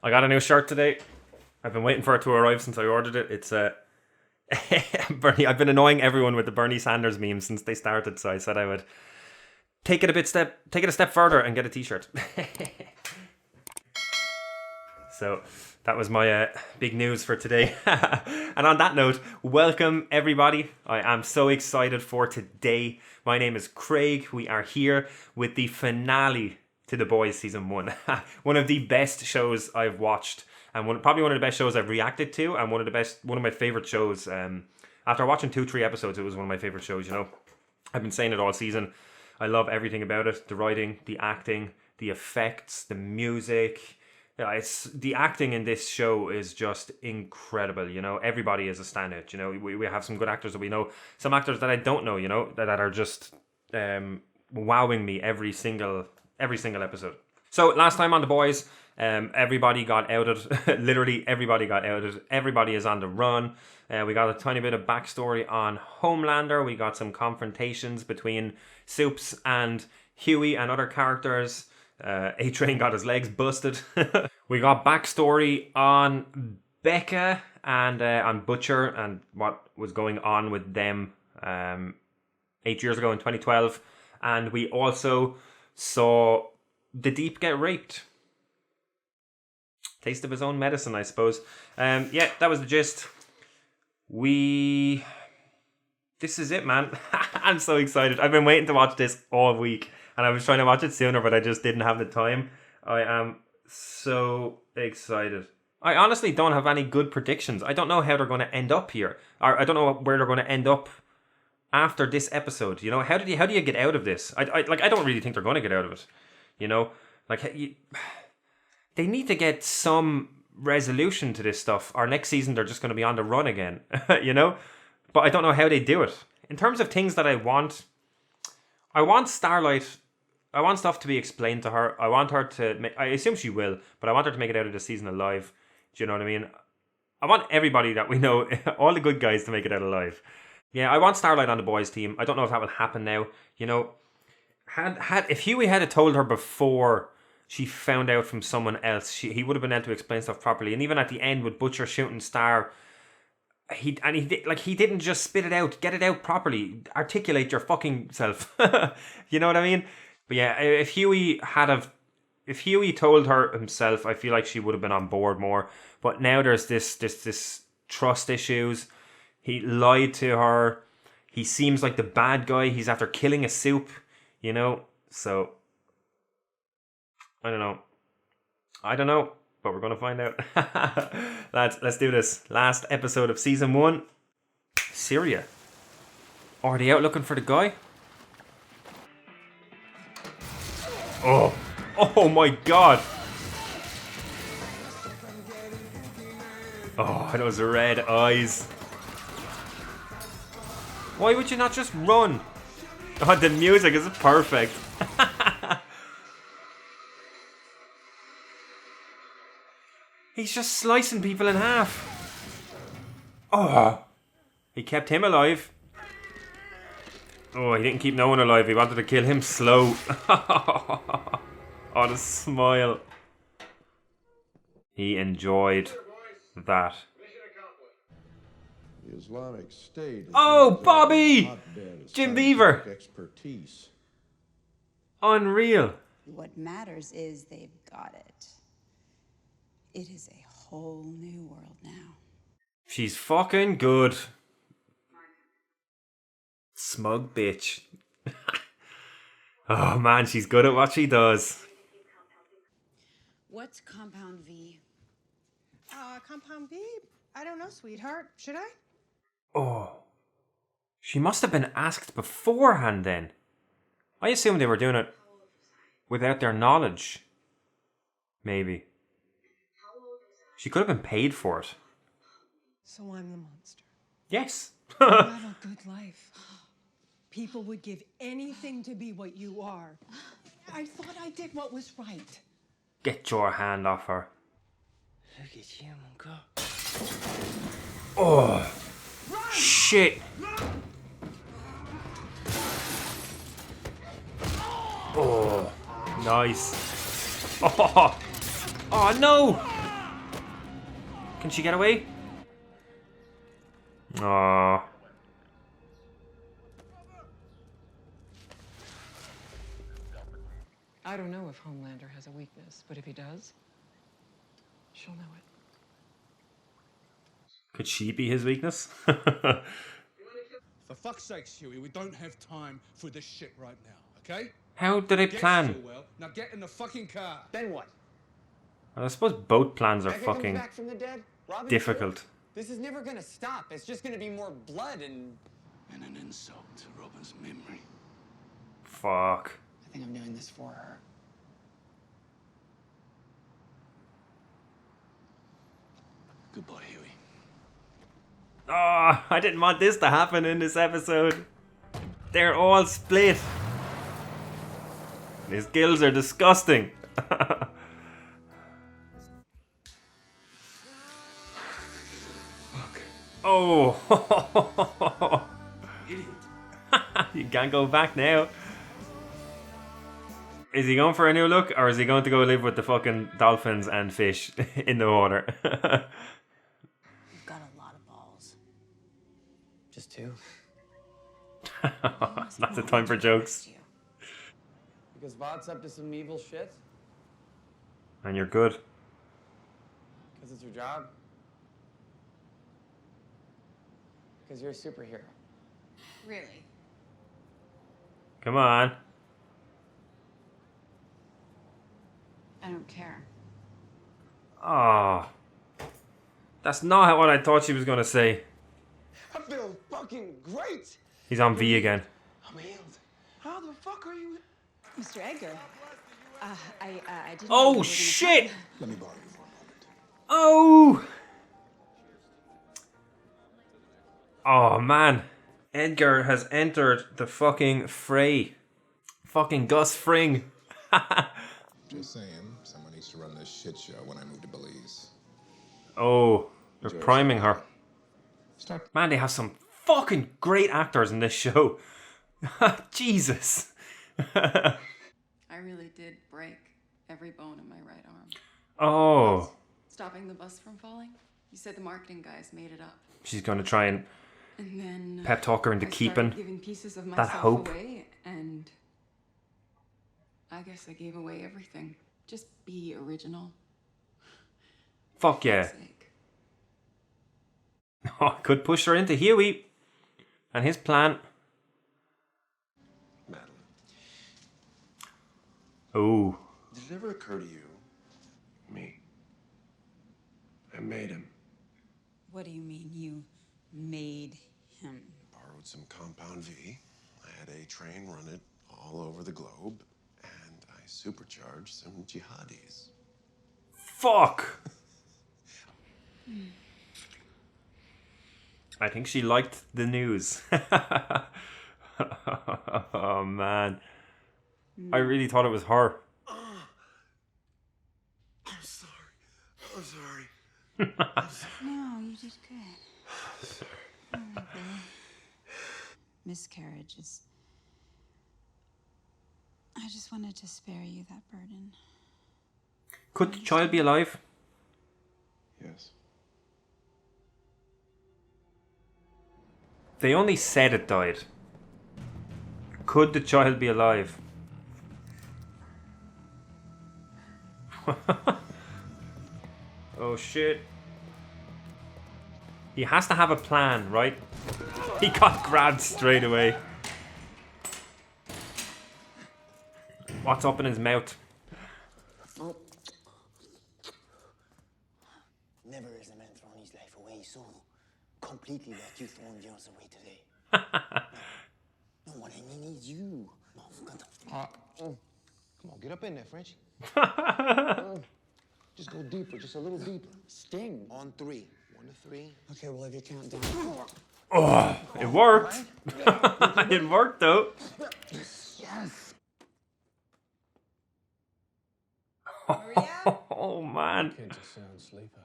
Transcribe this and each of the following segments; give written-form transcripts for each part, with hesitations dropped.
I got a new shirt today. I've been waiting for it to arrive since I ordered it. It's Bernie. I've been annoying everyone with the Bernie Sanders meme since they started, so I said I would take it a step further and get a t-shirt. So that was my big news for today. And on that note, welcome everybody. I am so excited for today. My name is Craig. We are here with the finale to The Boys Season 1. One of the best shows I've watched, and probably one of the best shows I've reacted to, and one of my favourite shows. After watching 2-3 episodes, it was one of my favourite shows, you know. I've been saying it all season. I love everything about it. The writing, the acting, the effects, the music. Yeah, the acting in this show is just incredible, you know. Everybody is a standout, you know. We have some good actors that we know. Some actors that I don't know, you know, that are just wowing me every single episode. So last time on The Boys, everybody got outed. Literally everybody got outed. Everybody is on the run. We got a tiny bit of backstory on Homelander. We got some confrontations between Soups and Huey and other characters. A-Train got his legs busted. We got backstory on Becca and on Butcher and what was going on with them 8 years ago in 2012. And we also saw the Deep get raped. Taste of his own medicine, I suppose. Yeah, that was the gist. This is it, man. I'm so excited. I've been waiting to watch this all week. And I was trying to watch it sooner, but I just didn't have the time. I am so excited. I honestly don't have any good predictions. I don't know how they're going to end up here. Or I don't know where they're going to end up after this episode. You know, how do you get out of this? I don't really think they're going to get out of it. You know, they need to get some resolution to this stuff. Or next season they're just going to be on the run again. You know, but I don't know how they do it. In terms of things that I want Starlight. I want stuff to be explained to her. I want her to I assume she will, but I want her to make it out of the season alive. Do you know what I mean? I want everybody that we know, all the good guys, to make it out alive. Yeah, I want Starlight on the boys' team. I don't know if that will happen now. You know, if Huey had told her before she found out from someone else, he would have been able to explain stuff properly. And even at the end with Butcher shooting Star, he didn't just spit it out. Get it out properly. Articulate your fucking self. You know what I mean? But yeah, if Huey told her himself, I feel like she would have been on board more. But now there's this trust issues. He lied to her. He seems like the bad guy. He's after killing a Soup, you know. So I don't know, but we're gonna find out. Lads, let's do this. Last episode of season 1. Syria. Are they out looking for the guy? Oh my god. Oh, those red eyes. Why would you not just run? Oh, the music is perfect. He's just slicing people in half. Oh, he kept him alive. Oh, he didn't keep no one alive. He wanted to kill him slow. Oh, the smile. He enjoyed that. The Islamic State. Oh, Bobby! Jim Beaver. Expertise. Unreal. What matters is they've got it. It is a whole new world now. She's fucking good. Smug bitch. Oh man, she's good at what she does. What's Compound V? Compound V? I don't know, sweetheart. Should I? Oh. She must have been asked beforehand then. I assumed they were doing it without their knowledge. Maybe. She could have been paid for it. So I'm the monster. Yes. You have a good life. People would give anything to be what you are. I thought I did what was right. Get your hand off her. Look at you, mon gars. Oh. Shit. Oh. Nice. Oh. Oh no. Can she get away? Aww. I don't know if Homelander has a weakness, but if he does, she'll know it. Could she be his weakness? For fuck's sake, Huey, we don't have time for this shit right now, okay? How do they Get plan? Stillwell. Now get in the fucking car. Then what? Well, I suppose both plans are Becca comes fucking back from the dead? Robin's difficult. killed? This is never gonna stop. It's just gonna be more blood and... And an insult to Robin's memory. Fuck. I think I'm doing this for her. Goodbye, Huey. Oh, I didn't want this to happen in this episode. They're all split. His gills are disgusting. Oh. You can't go back now. Is he going for a new look, or is he going to go live with the fucking dolphins and fish in the water? You've got a lot of balls. Just two. Not the time for jokes. Because Vod's up to some evil shit? And you're good. Because it's your job? Because you're a superhero. Really? Come on. I don't care. Oh. That's not what I thought she was going to say. I feel fucking great! He's on V again. I'm healed. How the fuck are you? Mr. Edgar, I didn't know you Oh, were gonna shit! come. Let me borrow you for a moment. Oh! Oh, man. Edgar has entered the fucking fray. Fucking Gus Fring. Just saying, someone needs to run this shit show when I move to Belize. Oh, they're priming her. Start. Man, they have some fucking great actors in this show. Jesus. I really did break every bone in my right arm. Oh. Stopping the bus from falling? You said the marketing guys made it up. She's going to try and And then pep talk her into I keeping started giving pieces of that myself hope. away, and I guess I gave away everything. Just be original. Fuck For yeah. fuck's sake. Oh, could push her into Huey. And his plan. Madeline, Oh. did it ever occur to you? Me. I made him. What do you mean you made him? Borrowed some Compound V. I had A Train run it all over the globe. And I supercharged some jihadis. Fuck. I think she liked the news. Oh, man. I really thought it was her. I'm sorry. I'm sorry. No, you did good. All right, Billy. Miscarriages. I just wanted to spare you that burden. Could the child be alive? Yes. They only said it died. Could the child be alive? Oh shit. He has to have a plan, right? He got grabbed straight away. What's up in his mouth? Never has a man thrown his life away so completely like you thrown yours away today. No, what I mean is you. No, Come on, get up in there, French. Just go deeper, just a little deeper. Sting. On three. 1 to 3. Okay, well, if you count down. Oh, it worked. It worked though. Yes. Oh man. Kid's a sound sleeper.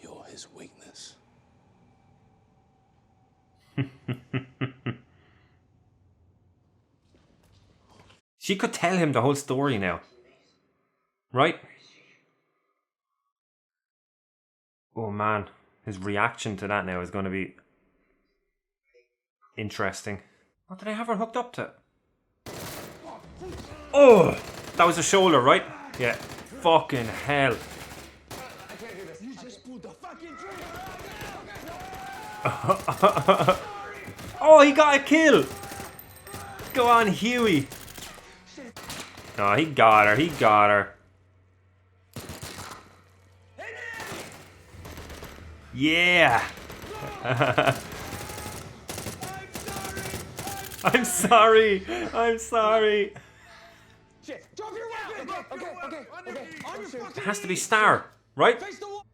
You're his weakness. She could tell him the whole story now. Right? Oh man, his reaction to that now is going to be interesting. What did I have her hooked up to? Oh, that was a shoulder, right? Yeah. Fucking hell. You just pulled the fucking trigger. Oh, he got a kill. Go on, Huey. No, he got her. He got her. Yeah. I'm sorry. I'm sorry. Shit, drop your weapon. Okay. On your fucking It has to be Star, right? face the wall.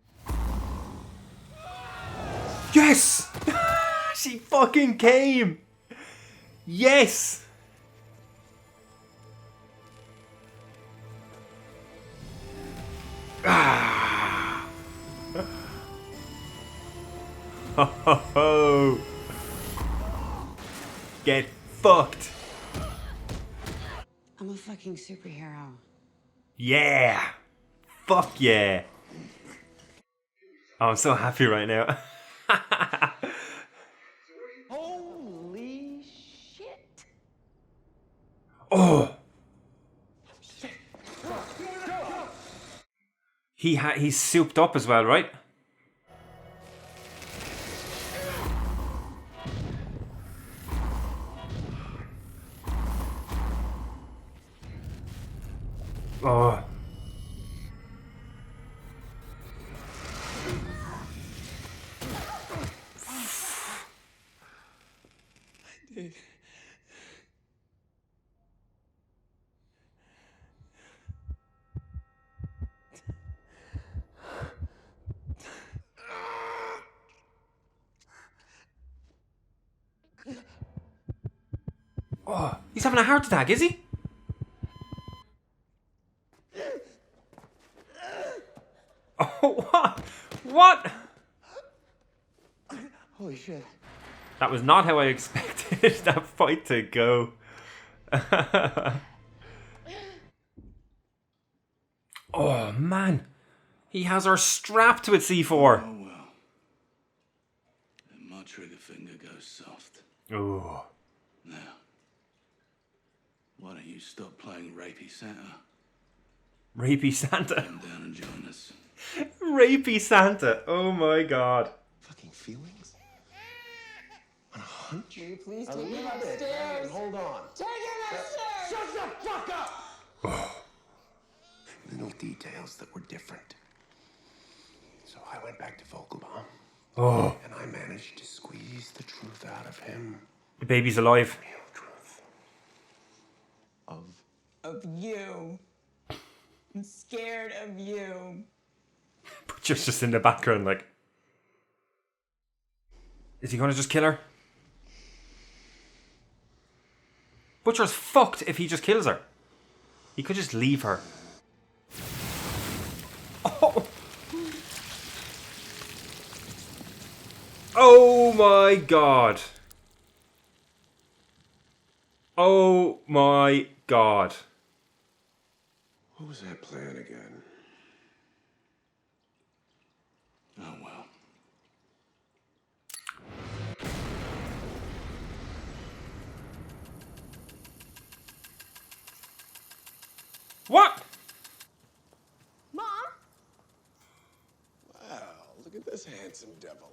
Yes! She fucking came! Yes! Ah! Ho ho ho! Get fucked! I'm a fucking superhero. Yeah! Fuck yeah! Oh, I'm so happy right now. Holy shit. Oh! He's souped up as well, right? Oh. Oh, he's having a heart attack, is he? Oh, what? What? Holy shit. That was not how I expected that fight to go. Oh, man. He has her strapped with C4. Oh, well. And my trigger finger goes soft. Oh. Now, why don't you stop playing rapey Santa? Rapey Santa. Come down and join us. Rapey Santa. Oh my god. Fucking feelings? On a hunch? Will you please take him upstairs? Hold on. Take him upstairs! Shut the fuck up! Little details that were different. So I went back to Vogelbaum, Oh. and I managed to squeeze the truth out of him. The baby's alive. Real truth. Of you. I'm scared of you. Butcher's just in the background like... Is he gonna just kill her? Butcher's fucked if he just kills her. He could just leave her. Oh! Oh my god. Oh my god. What was that plan again? Oh, well. What? Mom? Wow, look at this handsome devil.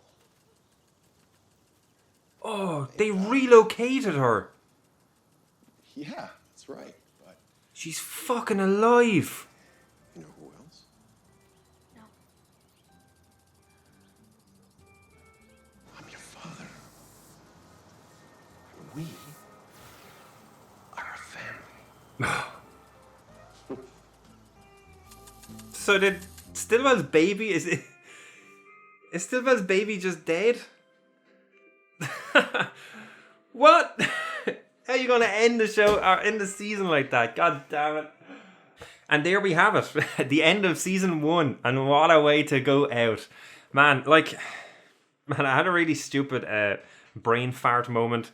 Oh, they relocated her. Yeah, that's right. But She's fucking alive. you know who else? No. I'm your father. We are a family. So did Stillwell's baby, is Stillwell's baby just dead? What? How are you gonna end the show or end the season like that? God damn it. And there we have it. The end of season 1. And what a way to go out. Man, I had a really stupid brain fart moment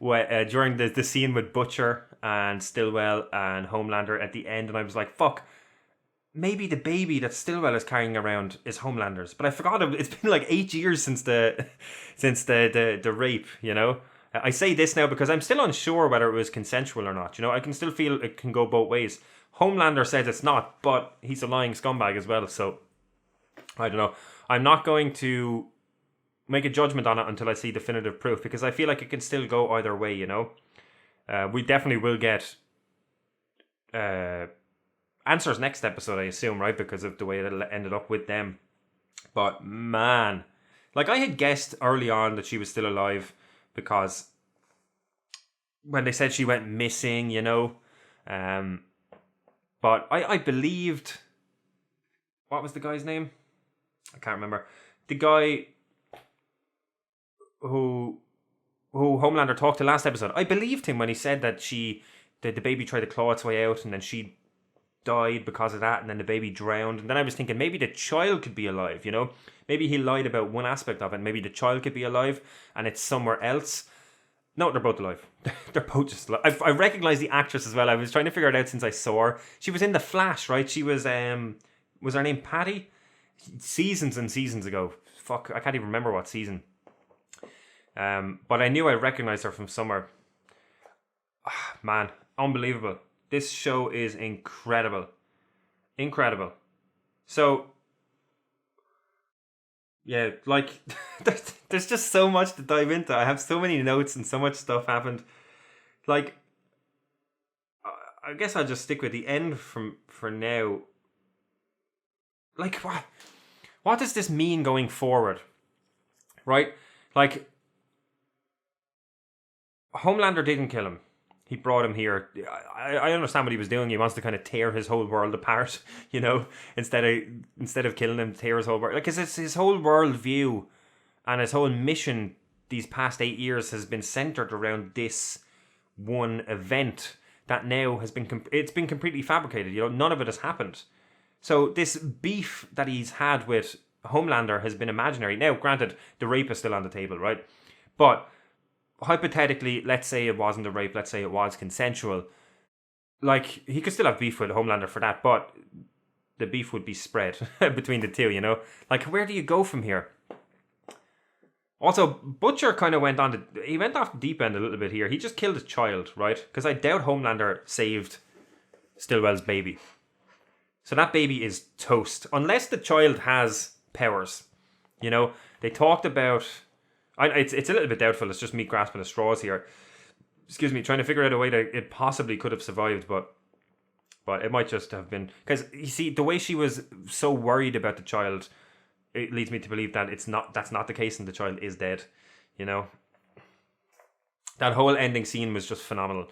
during the scene with Butcher and Stillwell and Homelander at the end, and I was like, fuck. maybe the baby that Stillwell is carrying around is Homelander's. But I forgot it's been like 8 years since the rape, you know. I say this now because I'm still unsure whether it was consensual or not. You know, I can still feel it can go both ways. Homelander says it's not, but he's a lying scumbag as well. So, I don't know. I'm not going to make a judgment on it until I see definitive proof, because I feel like it can still go either way, you know. We definitely will get answers next episode, I assume, right? Because of the way it ended up with them. But, man. Like, I had guessed early on that she was still alive, because when they said she went missing, you know, but I believed, what was the guy's name? I can't remember. The guy who Homelander talked to last episode, I believed him when he said that the baby tried to claw its way out and then she died because of that, and then the baby drowned. And then I was thinking maybe the child could be alive, you know? Maybe he lied about one aspect of it. Maybe the child could be alive and it's somewhere else. No, they're both alive. They're both just alive. I recognize the actress as well. I was trying to figure it out since I saw her. She was in The Flash, right? She was her name Patty? Seasons and seasons ago. Fuck, I can't even remember what season. But I knew I recognized her from somewhere. Man, unbelievable. This show is incredible. Incredible. So, yeah, like, there's just so much to dive into. I have so many notes and so much stuff happened. Like, I guess I'll just stick with the end for now. Like, what does this mean going forward? Right? Like, Homelander didn't kill him. He brought him here. I understand what he was doing. He wants to kind of tear his whole world apart, you know, instead of killing him, tear his whole world. Like, his whole world view and his whole mission these past 8 years has been centered around this one event that now has been it's been completely fabricated. You know, none of it has happened. So this beef that he's had with Homelander has been imaginary. Now, granted, the rape is still on the table, right? But hypothetically, let's say it wasn't a rape, let's say it was consensual. Like, he could still have beef with Homelander for that, but the beef would be spread between the two, you know? Like, where do you go from here? Also, Butcher kind of went off the deep end a little bit here. He just killed his child, right? Because I doubt Homelander saved Stillwell's baby. So that baby is toast. Unless the child has powers. You know, they talked about... It's a little bit doubtful. It's just me grasping at straws here. Excuse me, trying to figure out a way that it possibly could have survived, but it might just have been... Because, you see, the way she was so worried about the child, it leads me to believe that that's not the case and the child is dead, you know? That whole ending scene was just phenomenal.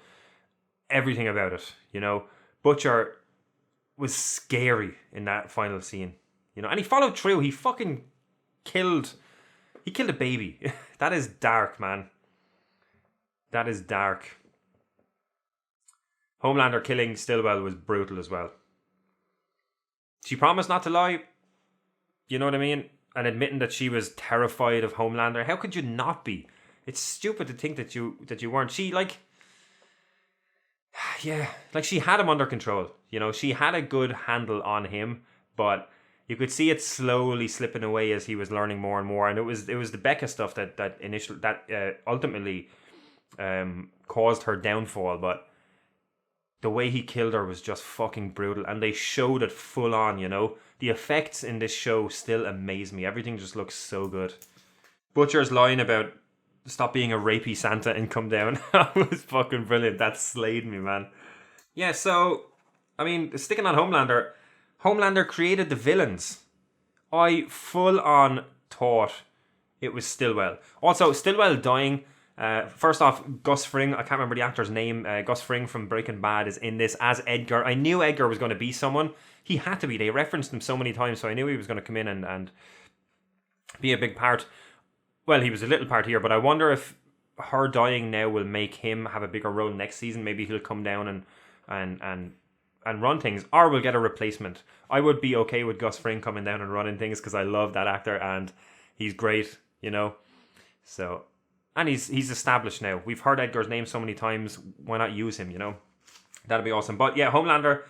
Everything about it, you know? Butcher was scary in that final scene, you know? And he followed through. He fucking killed a baby. That is dark, man. That is dark. Homelander killing Stillwell was brutal as well. She promised not to lie. You know what I mean? And admitting that she was terrified of Homelander. How could you not be? It's stupid to think that you weren't. She, like... Yeah, like, she had him under control. You know, she had a good handle on him, but... You could see it slowly slipping away as he was learning more and more, and it was the Becca stuff that ultimately caused her downfall. But the way he killed her was just fucking brutal, and they showed it full on. You know, the effects in this show still amaze me. Everything just looks so good. Butcher's line about stop being a rapey Santa and come down was fucking brilliant. That slayed me, man. Yeah, so I mean, sticking on Homelander created the villains. I full on thought it was Stillwell. Also, Stillwell dying. First off, Gus Fring, I can't remember the actor's name. Gus Fring from Breaking Bad is in this as Edgar. I knew Edgar was going to be someone. He had to be. They referenced him so many times, so I knew he was going to come in and be a big part. Well, he was a little part here, but I wonder if her dying now will make him have a bigger role next season. Maybe he'll come down and run things, or we'll get a replacement. I would be okay with Gus Fring coming down and running things because I love that actor and he's great, you know. So, and he's established now. We've heard Edgar's name so many times. Why not use him, you know? That'd be awesome. But yeah, Homelander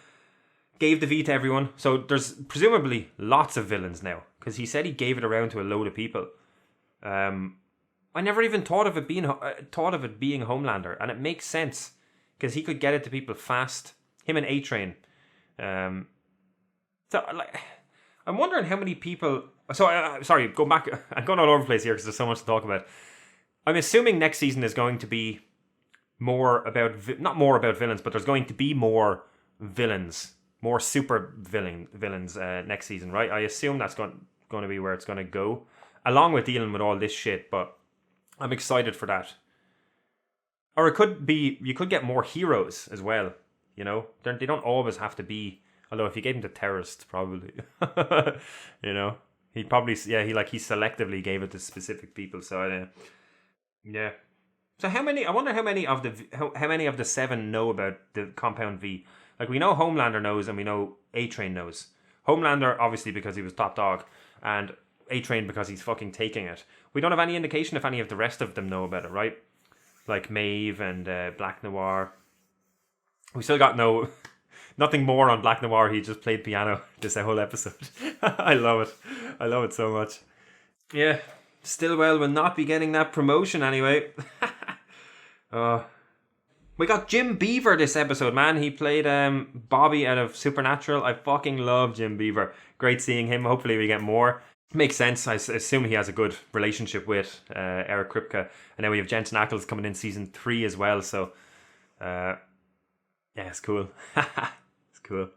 gave the V to everyone. So there's presumably lots of villains now, because he said he gave it around to a load of people. I never even thought of it being Homelander, and it makes sense because he could get it to people fast. Him and A-Train. So like, I'm wondering how many people. So sorry, going back. I'm going all over the place here because there's so much to talk about. I'm assuming next season is going to be more about not more about villains, but there's going to be more villains, more super villains next season, right? I assume that's going to be where it's going to go, along with dealing with all this shit. But I'm excited for that. Or it could be you could get more heroes as well. You know, they don't always have to be. Although if you gave them to terrorists, probably, you know, he selectively gave it to specific people. So yeah. So I wonder how many of the 7 know about the Compound V? Like, we know Homelander knows and we know A-Train knows. Homelander, obviously, because he was top dog, and A-Train because he's fucking taking it. We don't have any indication if any of the rest of them know about it, right? Like Maeve and Black Noir. We still got nothing more on Black Noir. He just played piano this whole episode. I love it. I love it so much. Yeah. Stillwell will not be getting that promotion anyway. We got Jim Beaver this episode, man. He played Bobby out of Supernatural. I fucking love Jim Beaver. Great seeing him. Hopefully we get more. Makes sense. I assume he has a good relationship with Eric Kripke. And then we have Jensen Ackles coming in season 3 as well. So, yeah, it's cool. It's cool.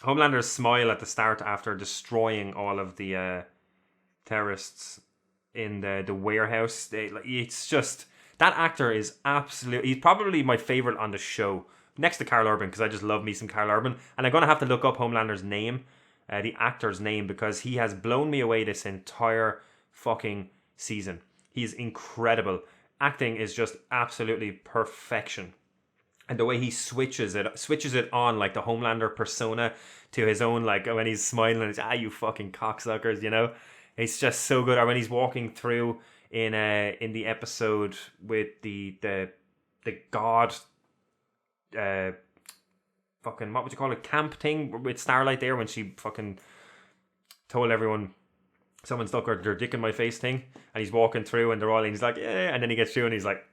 Homelander's smile at the start after destroying all of the terrorists in the warehouse. It's just... That actor is absolutely... He's probably my favourite on the show. Next to Karl Urban, because I just love me some Karl Urban. And I'm going to have to look up Homelander's name. The actor's name. Because he has blown me away this entire fucking season. He's incredible. Acting is just absolutely perfection. And the way he switches it on, like the Homelander persona, to his own, like when he's smiling, it's you fucking cocksuckers, you know? It's just so good. Or when he's walking through in the episode with the god fucking, what would you call it, camp thing with Starlight there, when she fucking told everyone someone stuck their dick in my face thing, and he's walking through and they're all, and he's like, yeah, and then he gets through and he's like,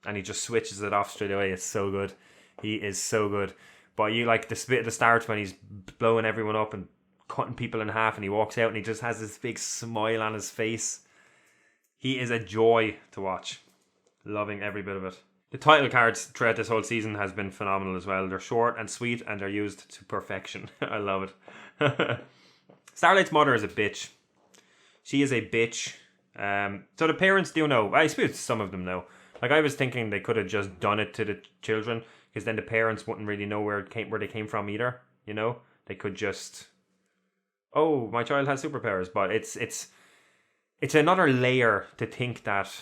and he just switches it off straight away. It's so good. He is so good. But you like the bit at the start when he's blowing everyone up and cutting people in half, and he walks out and he just has this big smile on his face. He is a joy to watch. Loving every bit of it. The title cards throughout this whole season has been phenomenal as well. They're short and sweet and they're used to perfection. I love it. Starlight's mother is a bitch. She is a bitch. So the parents do know. I suppose some of them know. Like, I was thinking they could have just done it to the children, because then the parents wouldn't really know where they came from either. You know, they could just, oh, my child has superpowers. But it's another layer to think that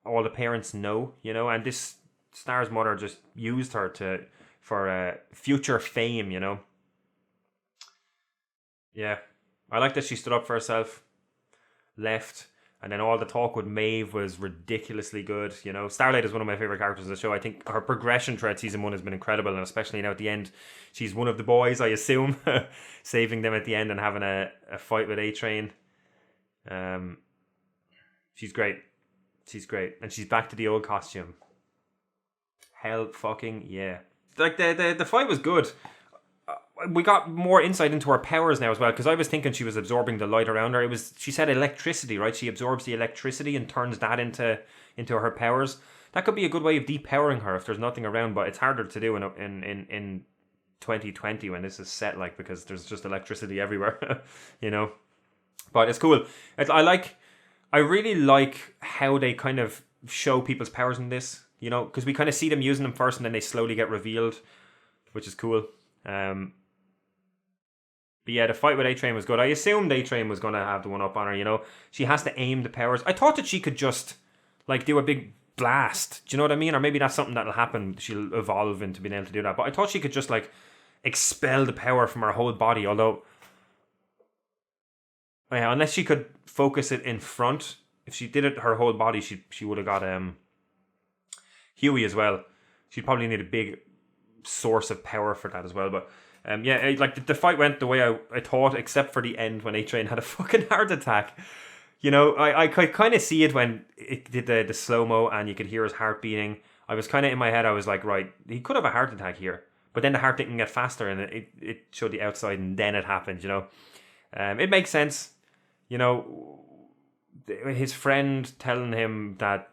all the parents know, you know. And this Star's mother just used her for future fame, you know. Yeah, I like that she stood up for herself, left. And then all the talk with Maeve was ridiculously good. You know, Starlight is one of my favourite characters in the show. I think her progression throughout season 1 has been incredible. And especially now at the end, she's one of the boys, I assume, saving them at the end and having a fight with A-Train. She's great. She's great. And she's back to the old costume. Hell fucking yeah. Like, the fight was good. We got more insight into her powers now as well, because I was thinking she was absorbing the light around her. She said electricity, right? She absorbs the electricity and turns that into her powers. That could be a good way of depowering her if there's nothing around, but it's harder to do in 2020 when this is set, like, because there's just electricity everywhere, you know. But it's cool. I really like how they kind of show people's powers in this, you know, because we kind of see them using them first and then they slowly get revealed, which is cool. But yeah, the fight with A-Train was good. I assumed A-Train was going to have the one up on her, you know. She has to aim the powers. I thought that she could just, like, do a big blast. Do you know what I mean? Or maybe that's something that'll happen. She'll evolve into being able to do that. But I thought she could just, like, expel the power from her whole body. Although, yeah, unless she could focus it in front. If she did it her whole body, she would have got Huey as well. She'd probably need a big source of power for that as well. But like the fight went the way I thought, except for the end when A-Train had a fucking heart attack. You know, I could kind of see it when it did the slow-mo and you could hear his heart beating. I was kind of in my head, I was like, right, he could have a heart attack here. But then the heart didn't get faster and it showed the outside and then it happened, you know. It makes sense. You know, his friend telling him that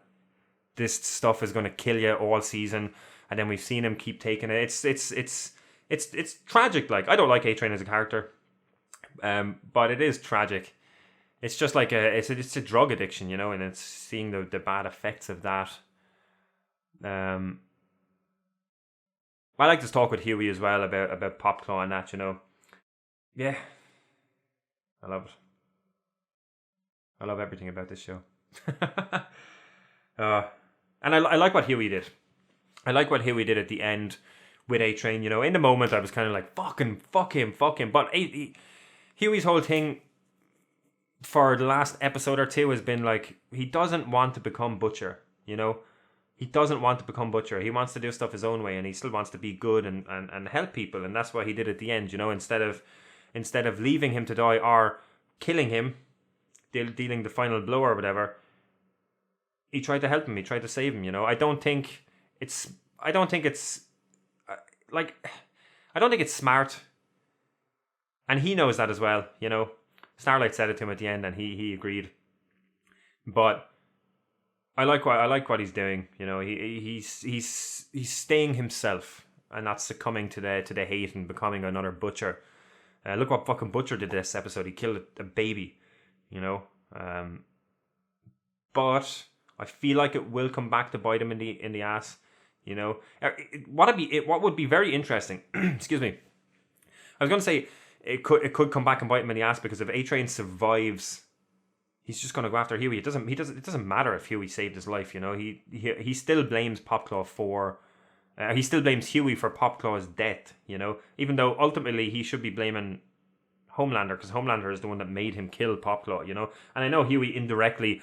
this stuff is going to kill you all season, and then we've seen him keep taking it. It's tragic. Like, I don't like A-Train as a character, but it is tragic. It's just like it's a drug addiction, you know, and it's seeing the bad effects of that. I like to talk with Huey as well about Popclaw and that, you know. Yeah, I love it. I love everything about this show. And I like what Huey did. I like what Huey did at the end with A-Train, you know. In the moment, I was kind of like, fuck him. But Huey's whole thing for the last episode or two has been like, he doesn't want to become Butcher, you know. He doesn't want to become Butcher. He wants to do stuff his own way, and he still wants to be good and help people. And that's what he did at the end, you know. Instead of leaving him to die or killing him, dealing the final blow or whatever, he tried to help him. He tried to save him, you know. I don't think it's smart. And he knows that as well, you know. Starlight said it to him at the end and he agreed. But I like what he's doing, you know. He's staying himself and not succumbing to the hate and becoming another Butcher. Look what fucking Butcher did this episode. He killed a baby, you know. But I feel like it will come back to bite him in the ass, you know. What would be very interesting. Excuse me. I was going to say it could come back and bite him in the ass, because if A-Train survives, he's just going to go after Huey. It doesn't matter if Huey saved his life, you know. He still blames Popclaw for. He still blames Huey for Popclaw's death, you know. Even though ultimately he should be blaming Homelander, because Homelander is the one that made him kill Popclaw, you know. And I know Huey indirectly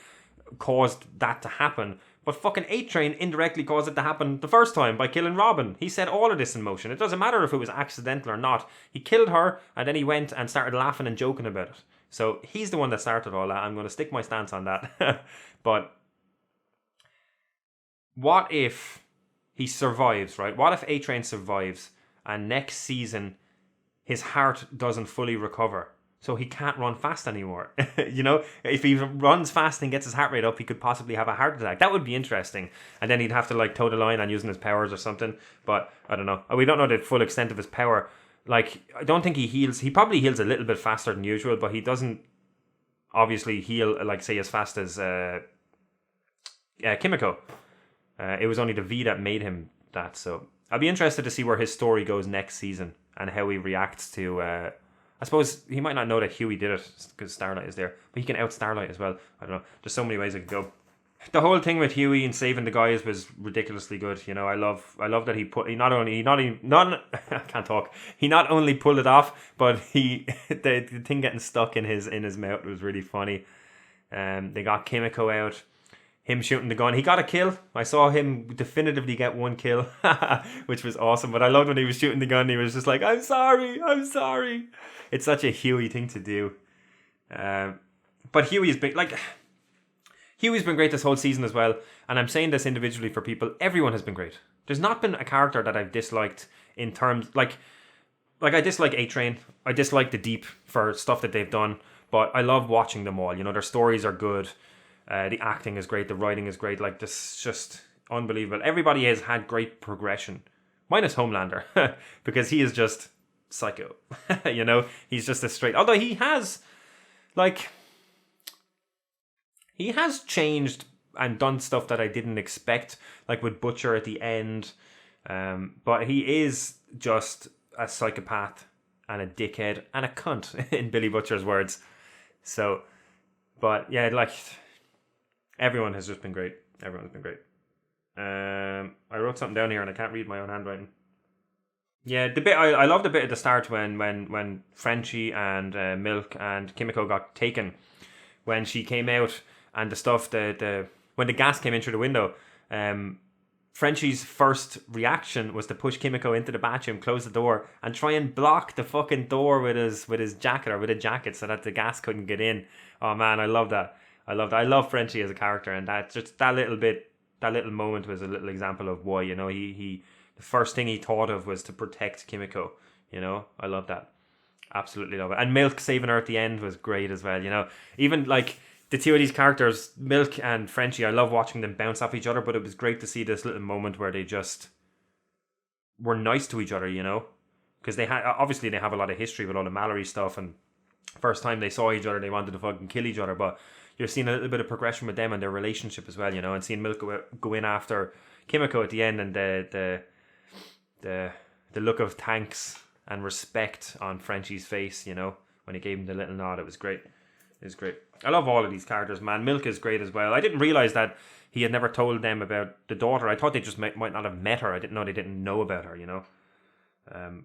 caused that to happen, but fucking A-Train indirectly caused it to happen the first time by killing Robin. He set all of this in motion. It doesn't matter if it was accidental or not. He killed her, and then he went and started laughing and joking about it. So he's the one that started all that. I'm going to stick my stance on that. But what if he survives, right? What if A-Train survives and next season his heart doesn't fully recover, so he can't run fast anymore? You know, if he runs fast and gets his heart rate up, he could possibly have a heart attack. That would be interesting. And then he'd have to like toe the line on using his powers or something. But I don't know. We don't know the full extent of his power. Like, I don't think he heals. He probably heals a little bit faster than usual, but he doesn't obviously heal, like, say, as fast as Kimiko. It was only the V that made him that. So I'll be interested to see where his story goes next season and how he reacts to... I suppose he might not know that Huey did it because Starlight is there, but he can out Starlight as well. I don't know. There's so many ways it could go. The whole thing with Huey and saving the guys was ridiculously good. You know, I love that I can't talk. He not only pulled it off, but the thing getting stuck in his mouth was really funny. They got Kimiko out. Him shooting the gun. He got a kill. I saw him definitively get one kill, which was awesome. But I loved when he was shooting the gun. He was just like, I'm sorry. It's such a Huey thing to do. But Huey's been great this whole season as well. And I'm saying this individually for people. Everyone has been great. There's not been a character that I've disliked in terms... Like I dislike A-Train. I dislike the Deep for stuff that they've done. But I love watching them all. You know, their stories are good. The acting is great. The writing is great. Like, this is just unbelievable. Everybody has had great progression. Minus Homelander. Because he is just psycho. You know? He's just a straight... Although he has... Like... He has changed and done stuff that I didn't expect. Like with Butcher at the end. But he is just a psychopath and a dickhead and a cunt, in Billy Butcher's words. So... But, yeah, like... Everyone has just been great. Everyone's been great. I wrote something down here and I can't read my own handwriting. Yeah, the bit I love the bit at the start when Frenchie and Milk and Kimiko got taken. When she came out and the stuff when the gas came in through the window, Frenchie's first reaction was to push Kimiko into the bathroom, close the door, and try and block the fucking door with his jacket or with a jacket so that the gas couldn't get in. Oh man, I love that. I love Frenchie as a character, and that little moment was a little example of why, you know, he the first thing he thought of was to protect Kimiko. You know, I love that. Absolutely love it. And Milk saving her at the end was great as well. You know, even like the two of these characters, Milk and Frenchie, I love watching them bounce off each other, but it was great to see this little moment where they just were nice to each other, you know, because they obviously they have a lot of history with all the Mallory stuff, and first time they saw each other, they wanted to fucking kill each other, but you're seeing a little bit of progression with them and their relationship as well, you know, and seeing Milk go in after Kimiko at the end, and the look of thanks and respect on Frenchie's face, you know, when he gave him the little nod. It was great. It was great. I love all of these characters, man. Milk is great as well. I didn't realise that he had never told them about the daughter. I thought they just might not have met her. I didn't know they didn't know about her, you know.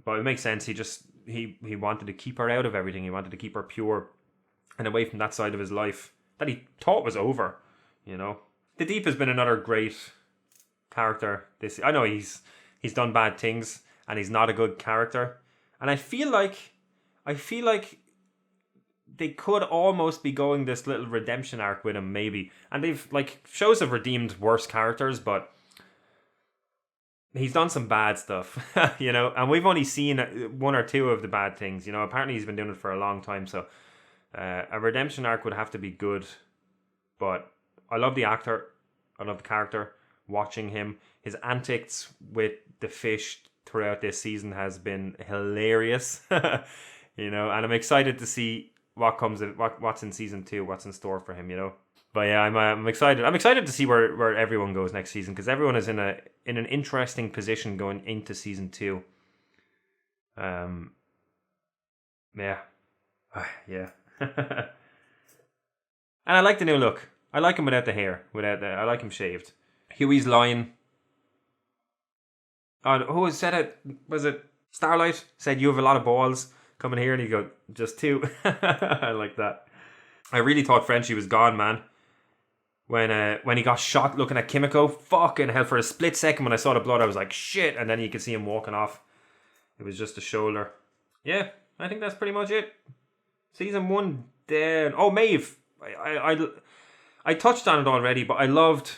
But it makes sense. He wanted to keep her out of everything. He wanted to keep her pure and away from that side of his life that he thought was over, you know. The Deep has been another great character. I know he's done bad things and he's not a good character. And I feel like they could almost be going this little redemption arc with him, maybe. And shows have redeemed worse characters, but he's done some bad stuff, you know. And we've only seen one or two of the bad things, you know. Apparently he's been doing it for a long time, so a redemption arc would have to be good. But I love the actor. I love the character. Watching him, his antics with the fish throughout this season has been hilarious, you know, and I'm excited to see what's in season 2, what's in store for him, you know. But yeah, I'm excited. I'm excited to see where everyone goes next season, because everyone is in an interesting position going into season 2. Yeah, yeah. And I like the new look. I like him without the hair. I like him shaved. Huey's line. Oh, who said it? Was it Starlight? Said, "You have a lot of balls coming here," and he go, "Just 2." I like that. I really thought Frenchie was gone, man. When he got shot looking at Kimiko, fucking hell, for a split second when I saw the blood, I was like, shit, and then you could see him walking off. It was just a shoulder. Yeah, I think that's pretty much it. Season 1, then. Oh, Maeve. I touched on it already, but I loved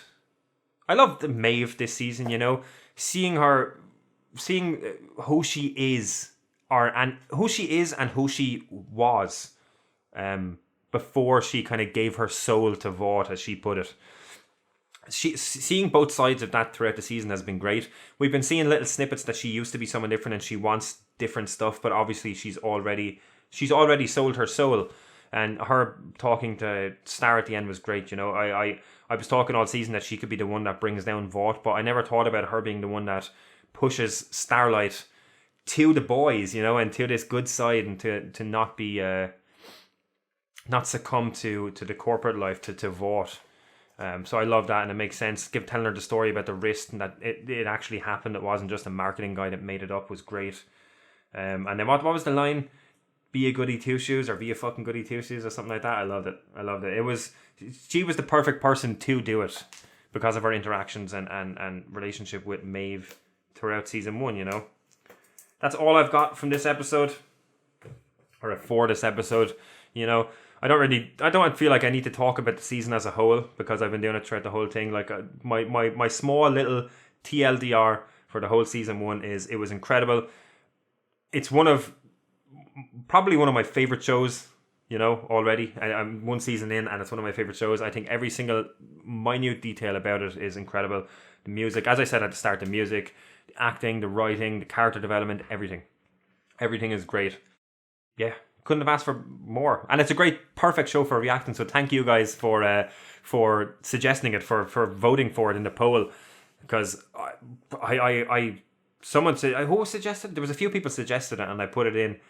Maeve this season, you know. Seeing who she is, and who she was, before she kind of gave her soul to Vought, as she put it. Seeing both sides of that throughout the season has been great. We've been seeing little snippets that she used to be someone different and she wants different stuff, but obviously she's already sold her soul. And her talking to Star at the end was great, you know. I was talking all season that she could be the one that brings down Vought, but I never thought about her being the one that pushes Starlight to the boys, you know, and to this good side, and to not be not succumb to the corporate life, to Vought. So I love that, and it makes sense. Telling her the story about the wrist and that it actually happened. It wasn't just a marketing guy that made it up, was great. And then what was the line? Be a goody two shoes, or be a fucking goody two shoes, or something like that. I loved it. She was the perfect person to do it because of her interactions and relationship with Maeve throughout season 1, you know. That's all I've got from this episode, or for this episode, you know. I don't feel like I need to talk about the season as a whole, because I've been doing it throughout the whole thing. Like my small little TLDR for the whole season 1 is it was incredible. It's probably one of my favorite shows, you know, already. I'm 1 season in and it's one of my favorite shows. I think every single minute detail about it is incredible. The music, as I said at the start, the music, the acting, the writing, the character development, everything is great. Yeah, couldn't have asked for more. And it's a great, perfect show for reacting. So thank you guys for suggesting it, for voting for it in the poll, because someone said, who suggested? There was a few people suggested it, and I put it in.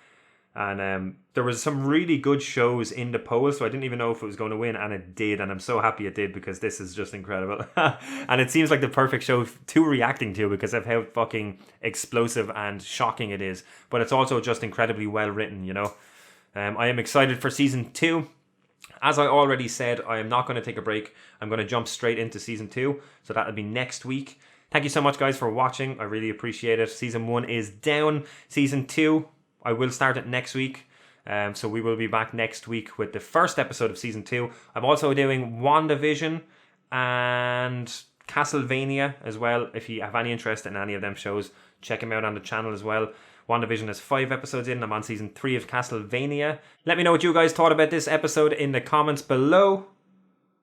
And there was some really good shows in the poll, so I didn't even know if it was going to win, and it did, and I'm so happy it did, because this is just incredible. And it seems like the perfect show to reacting to, because of how fucking explosive and shocking it is, but it's also just incredibly well written, you know. I am excited for season 2. As I already said, I am not going to take a break. I'm going to jump straight into season 2, so that'll be next week. Thank you so much, guys, for watching. I really appreciate it. Season 1 is down. Season 2, I will start it next week. So we will be back next week with the first episode of Season 2. I'm also doing WandaVision and Castlevania as well. If you have any interest in any of them shows, check them out on the channel as well. WandaVision is 5 episodes in. I'm on Season 3 of Castlevania. Let me know what you guys thought about this episode in the comments below.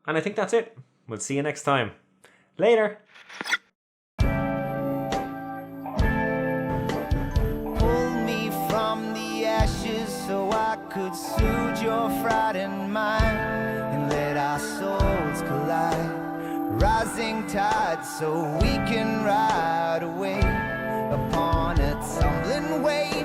And I think that's it. We'll see you next time. Later. So I could soothe your frightened mind and let our souls collide. Rising tide so we can ride away upon a tumbling wave.